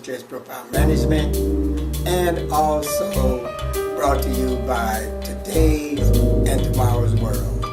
Stress Profile Management, and also brought to you by Today's and Tomorrow's World.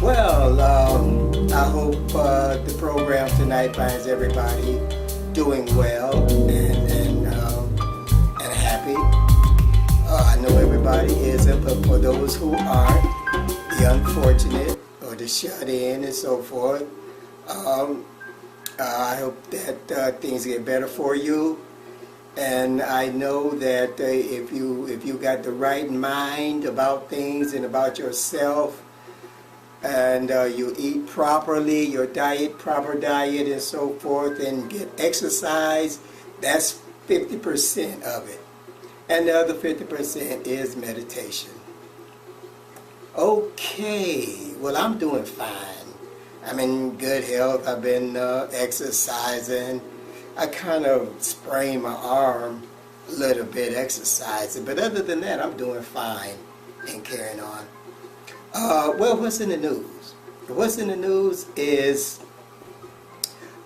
Well, I hope the program tonight finds everybody doing well and happy. I know everybody isn't, but for those who aren't, the unfortunate or the shut in and so forth, I hope that things get better for you. And I know that if you got the right mind about things and about yourself, and you eat properly, your proper diet and so forth, and get exercise, that's 50% of it. And the other 50% is meditation. Okay, well, I'm doing fine. I'm in good health. I've been exercising. I kind of sprained my arm a little bit exercising, but other than that, I'm doing fine and carrying on. Well, what's in the news? What's in the news is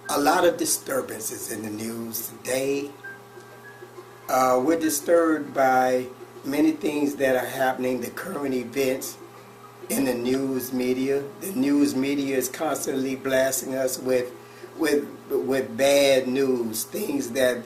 a lot of disturbances in the news today. We're disturbed by many things that are happening, the current events in the news media. The news media is constantly blasting us with bad news, things that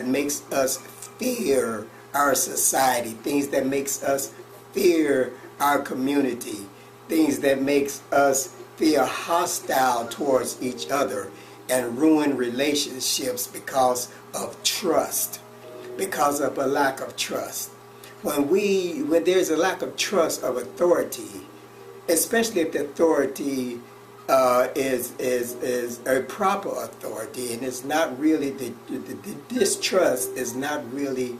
makes us fear our society, things that makes us fear our community, things that makes us feel hostile towards each other and ruin relationships because of trust, because of a lack of trust. When there's a lack of trust of authority, especially if the authority is a proper authority, and it's not really the distrust is not really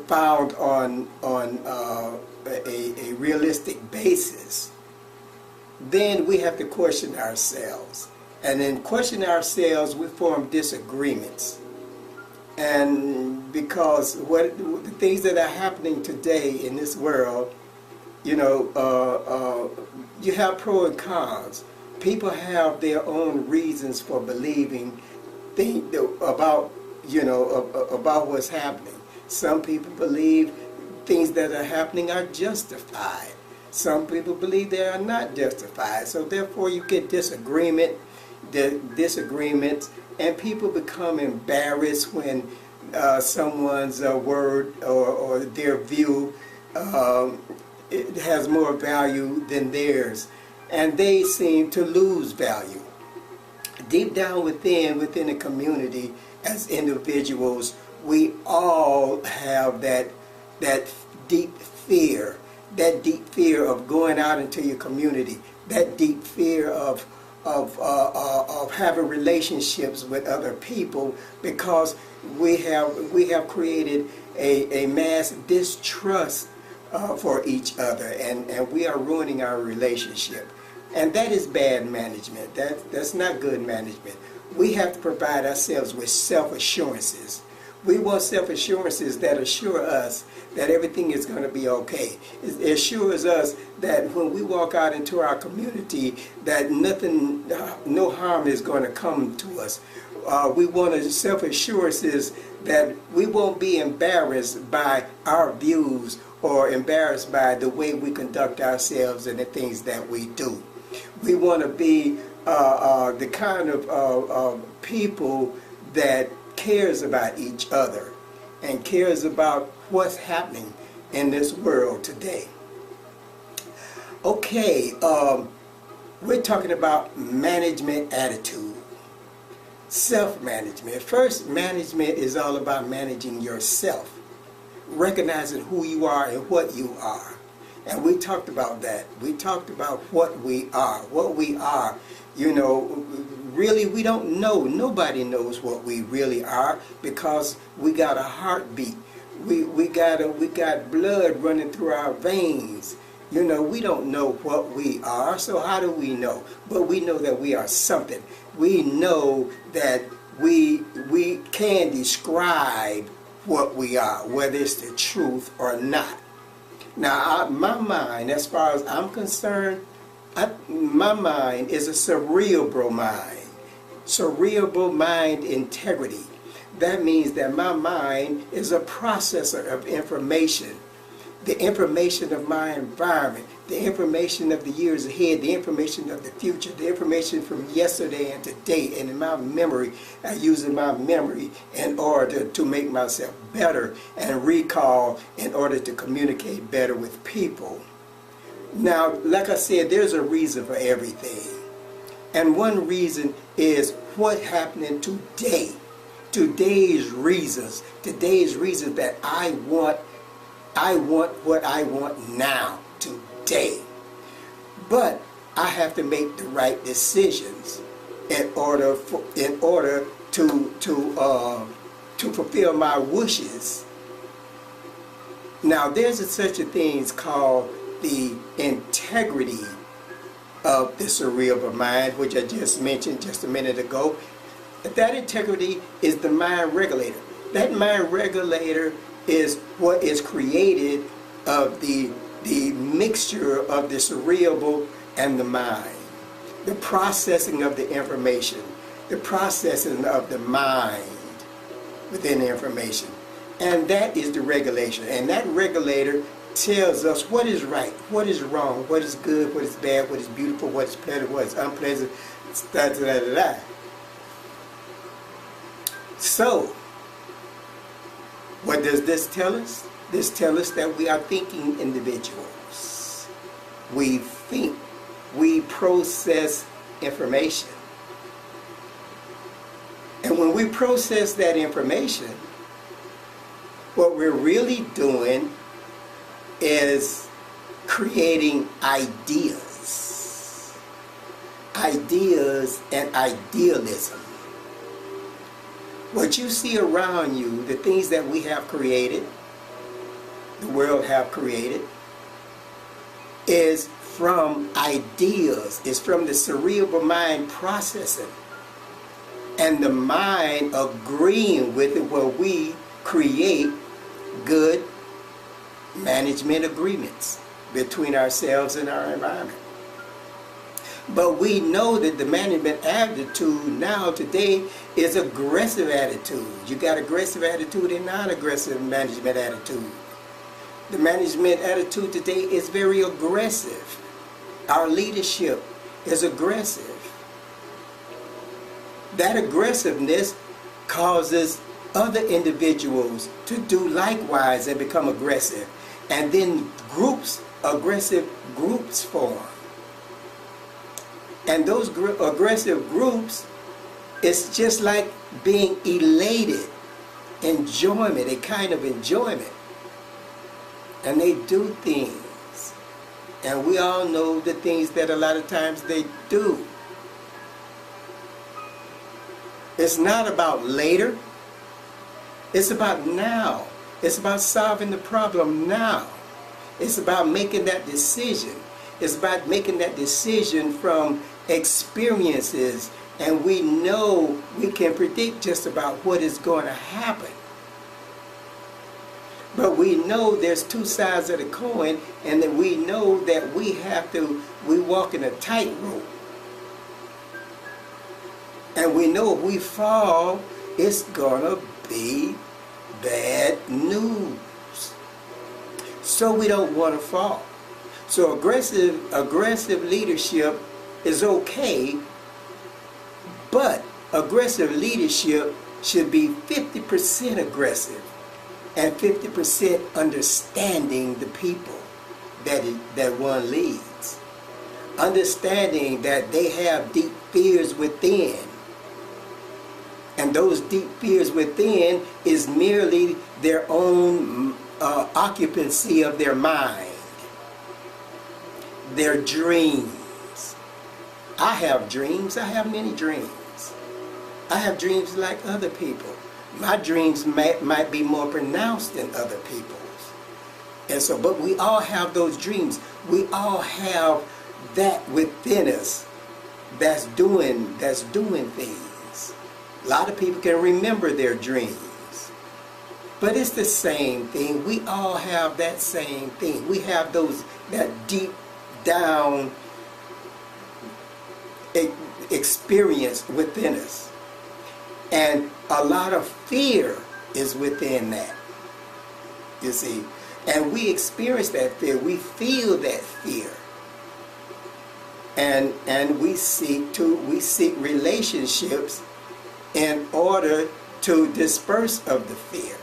found on a realistic basis, then we have to question ourselves. And in questioning ourselves, we form disagreements. And because the things that are happening today in this world, you know, you have pro and cons. People have their own reasons for believing about what's happening. Some people believe things that are happening are justified. Some people believe they are not justified. So therefore you get disagreements, and people become embarrassed when someone's word or their view it has more value than theirs, and they seem to lose value. Deep down within a community, as individuals, we all have that deep fear of going out into your community, that deep fear of having relationships with other people, because we have created a mass distrust for each other, and we are ruining our relationship. And that is bad management. That's not good management. We have to provide ourselves with self-assurances. We want self-assurances that assure us that everything is going to be okay. It assures us that when we walk out into our community, that no harm is going to come to us. We want self-assurances that we won't be embarrassed by our views or embarrassed by the way we conduct ourselves and the things that we do. We want to be the kind of people that cares about each other and cares about what's happening in this world today. Okay, we're talking about management attitude, self-management. First, management is all about managing yourself, recognizing who you are and what you are. And we talked about that. We talked about what we are. What we are, you know, really we don't know. Nobody knows what we really are, because we got a heartbeat. We got blood running through our veins. You know, we don't know what we are, so how do we know? But we know that we are something. We know that we can describe what we are, whether it's the truth or not. Now, my mind, as far as I'm concerned, my mind is a cerebral mind. cerebral mind integrity. That means that my mind is a processor of information. The information of my environment, the information of the years ahead, the information of the future, the information from yesterday and today, and in my memory, I use my memory in order to make myself better and recall in order to communicate better with people. Now, like I said, there's a reason for everything. And one reason is what's happening today. Today's reasons that I want what I want now, today. But I have to make the right decisions in order to fulfill my wishes. Now, there's such a thing called the integrity of the cerebral mind, which I just mentioned just a minute ago. That integrity is the mind regulator. That mind regulator is what is created of the mixture of the cerebral and the mind. The processing of the information, the processing of the mind within the information. And that is the regulation. And that regulator tells us what is right, what is wrong, what is good, what is bad, what is beautiful, what is pleasant, what is unpleasant, da, da, da, da. So, what does this tell us? This tells us that we are thinking individuals. We think, we process information. And when we process that information, what we're really doing is creating ideas. Ideas and idealism. What you see around you, the things that we have created, the world have created, is from ideas, is from the cerebral mind processing. And the mind agreeing with it, where we create good management agreements between ourselves and our environment. But we know that the management attitude now today is aggressive attitude. You got aggressive attitude and non-aggressive management attitude. The management attitude today is very aggressive. Our leadership is aggressive. That aggressiveness causes other individuals to do likewise and become aggressive. And then groups, aggressive groups form. And those aggressive groups, it's just like being elated, enjoyment, a kind of enjoyment. And they do things. And we all know the things that a lot of times they do. It's not about later. It's about now. It's about solving the problem now. It's about making that decision. It's about making that decision from experiences, and we know we can predict just about what is going to happen. But we know there's two sides of the coin, and that we know that we walk in a tightrope. And we know if we fall, it's gonna be bad news. So we don't want to fall. So aggressive leadership is okay, but aggressive leadership should be 50% aggressive and 50% understanding the people that one leads. Understanding that they have deep fears within. And those deep fears within is merely their own occupancy of their mind, their dreams. I have dreams. I have many dreams. I have dreams like other people. My dreams might be more pronounced than other people's. And so, but we all have those dreams. We all have that within us that's doing things. A lot of people can remember their dreams. But it's the same thing. We all have that same thing. We have that deep down experience within us. And a lot of fear is within that, you see. And we experience that fear. We feel that fear. And we seek relationships in order to disperse of the fear.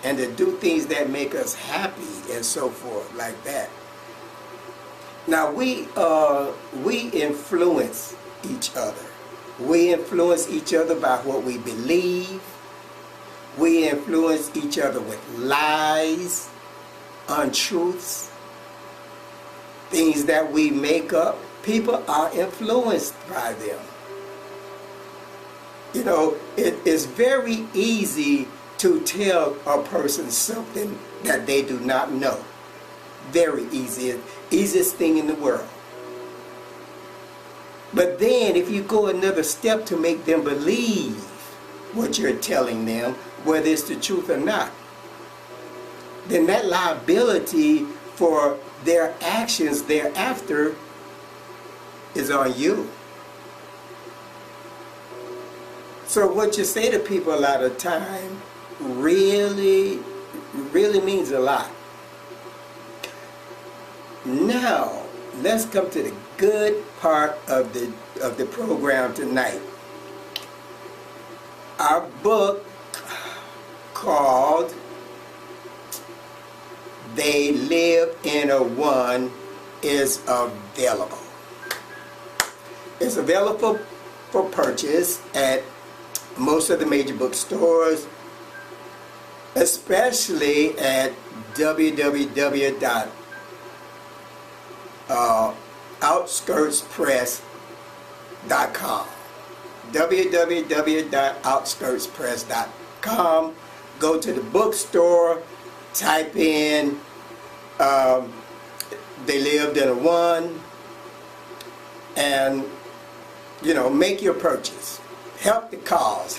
And to do things that make us happy and so forth, like that. Now we influence each other. We influence each other by what we believe. We influence each other with lies, untruths, things that we make up. People are influenced by them. You know, it is very easy to tell a person something that they do not know. Very easy. Easiest thing in the world. But then if you go another step to make them believe what you're telling them, whether it's the truth or not, then that liability for their actions thereafter is on you. So what you say to people a lot of time really means a lot. Now, let's come to the good part of the program tonight. Our book called They Live in a One is available. It's available for purchase at most of the major bookstores, especially at www.outskirtspress.com. www.outskirtspress.com. Go to the bookstore, type in They Lived in a One, and you know, make your purchase. Help the cause,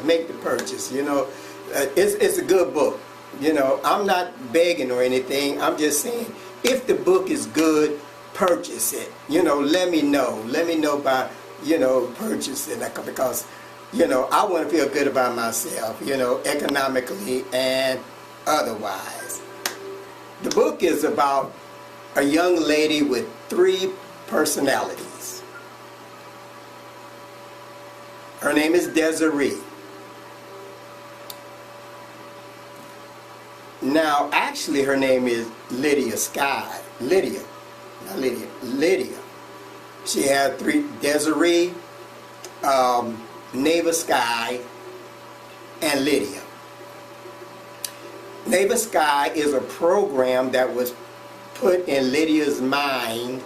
make the purchase. You know, it's a good book. You know, I'm not begging or anything. I'm just saying, if the book is good, purchase it. You know, let me know. Let me know by, you know, purchasing it, because, you know, I want to feel good about myself, you know, economically and otherwise. The book is about a young lady with 3 personalities. Her name is Desiree. Now, actually, her name is Lydia Sky. Lydia. She had 3, Desiree, Neva Sky, and Lydia. Neva Sky is a program that was put in Lydia's mind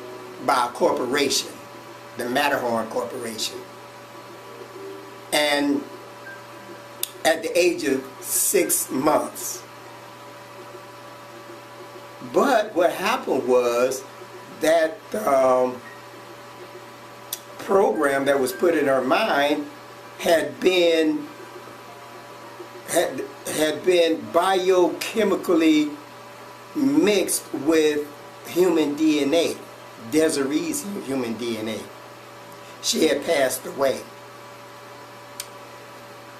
by a corporation, the Matterhorn Corporation. And at the age of 6 months. But what happened was that program that was put in her mind had been biochemically mixed with human DNA, Desiree's human DNA. She had passed away.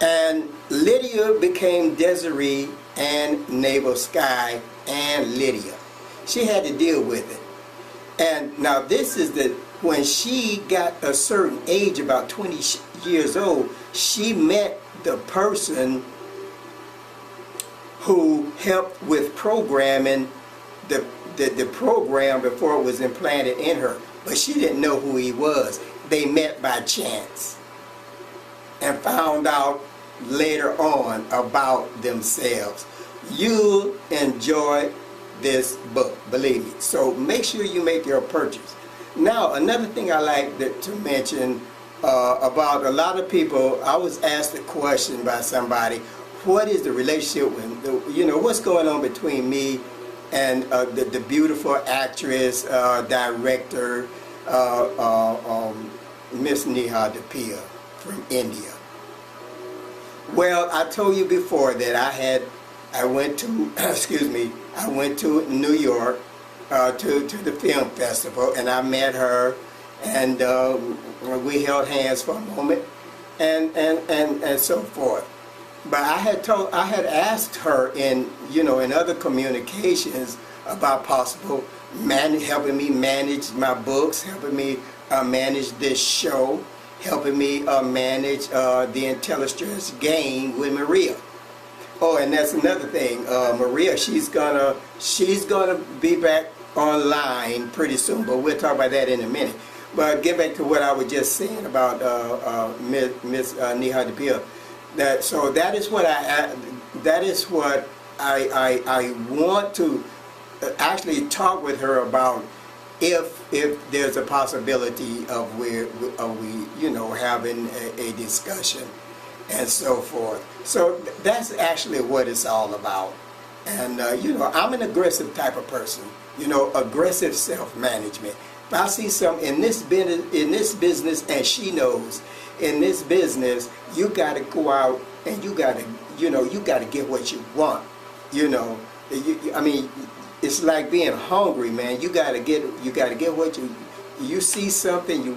And Lydia became Desiree and Naval Sky and Lydia. She had to deal with it. And now this is when she got a certain age, about 20 years old, she met the person who helped with programming the program before it was implanted in her. But she didn't know who he was. They met by chance and found out later on about themselves. You'll enjoy this book, believe me. So make sure you make your purchase. Now, another thing I like to mention about a lot of people, I was asked a question by somebody, what is the relationship with, you know, what's going on between me and the beautiful actress, director, Miss Neha Dhupia from India. Well, I told you before that I went to, I went to New York to the film festival, and I met her, and we held hands for a moment, and so forth. But I had asked her in other communications about possible helping me manage my books, helping me manage this show, helping me manage the IntelliStress game with Maria. Oh, and that's another thing. Maria, she's gonna be back online pretty soon, but we'll talk about that in a minute. But get back to what I was just saying about Miss Neha DePia. That is what I want to actually talk with her about, if there's a possibility of we having a discussion and so forth. So that's actually what it's all about. And I'm an aggressive type of person. Aggressive self-management. If I see something in this business, and she knows, in this business, you got to go out and you got to get what you want. I mean, it's like being hungry, man. You got to get what you see something,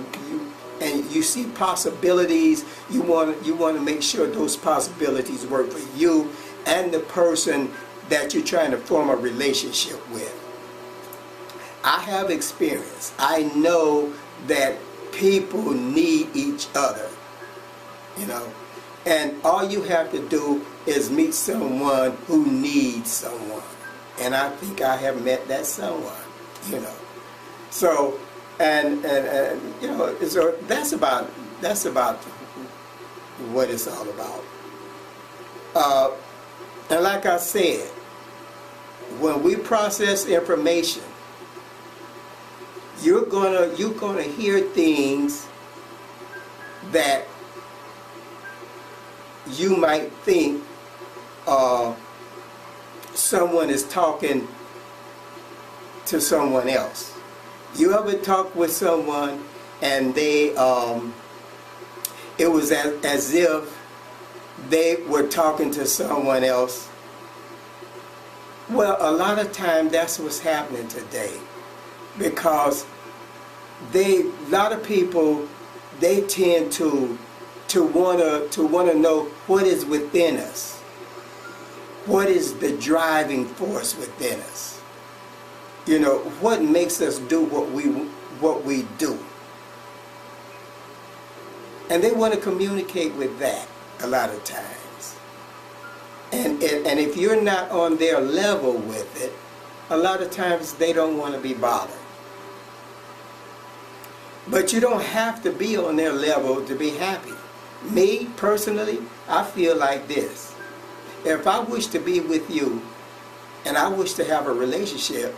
and you see possibilities. You want to make sure those possibilities work for you and the person that you're trying to form a relationship with. I have experience. I know that people need each other, and all you have to do is meet someone who needs someone, and I think I have met that someone, So, and so that's about what it's all about. And like I said, when we process information, you're gonna hear things that you might think someone is talking to someone else. You ever talk with someone and they it was as if they were talking to someone else? Well, a lot of times that's what's happening today, because a lot of people, they tend to wanna know what is within us. What is the driving force within us? What makes us do what we do? And they want to communicate with that a lot of times. And if you're not on their level with it, a lot of times they don't want to be bothered. But you don't have to be on their level to be happy. Me, personally, I feel like this. If I wish to be with you and I wish to have a relationship,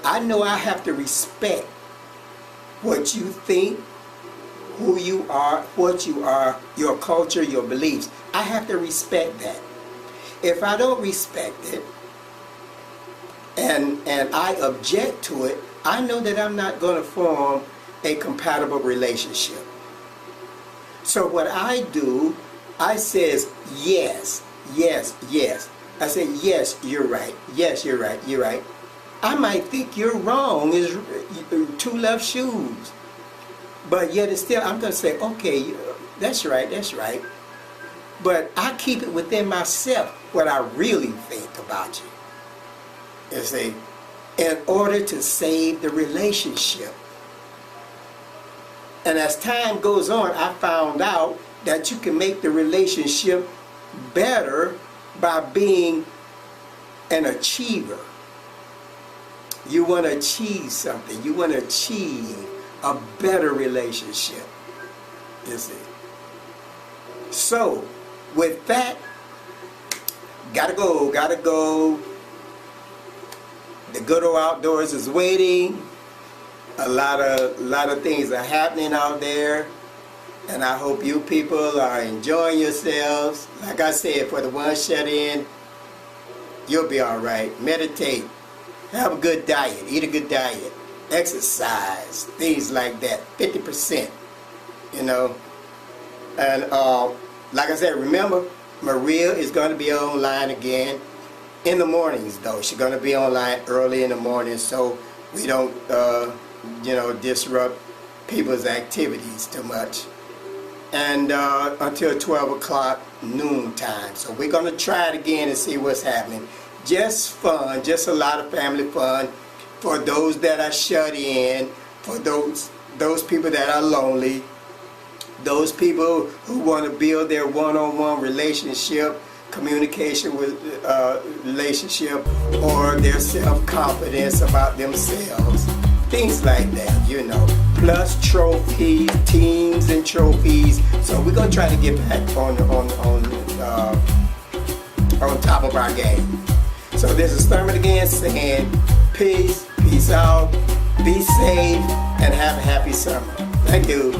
I know I have to respect what you think, who you are, what you are, your culture, your beliefs. I have to respect that. If I don't respect it and I object to it, I know that I'm not going to form a compatible relationship. So what I do, I says yes, yes, yes. I say, yes, you're right. Yes, you're right. You're right. I might think you're wrong, is two left shoes. But yet it's still, I'm going to say, okay, that's right, that's right. But I keep it within myself what I really think about you. You see, in order to save the relationship. And as time goes on, I found out that you can make the relationship better by being an achiever. You want to achieve something. You want to achieve a better relationship. You see. So, with that, gotta go. The good old outdoors is waiting. A lot of things are happening out there, and I hope you people are enjoying yourselves. Like I said, for the ones shut in, you'll be all right. Meditate, have a good diet, eat a good diet, exercise, things like that. 50%, And like I said, remember, Maria is going to be online again in the mornings, though. She's going to be online early in the morning, so we don't disrupt people's activities too much. And until 12 o'clock noon time. So we're going to try it again and see what's happening. Just fun, just a lot of family fun for those that are shut in, for those people that are lonely, those people who want to build their one-on-one relationship, communication with relationship, or their self-confidence about themselves, things like that, you know. Plus trophies, teams and trophies. So we're gonna try to get back on top of our game. So this is Thurman again saying peace out, be safe, and have a happy summer. Thank you.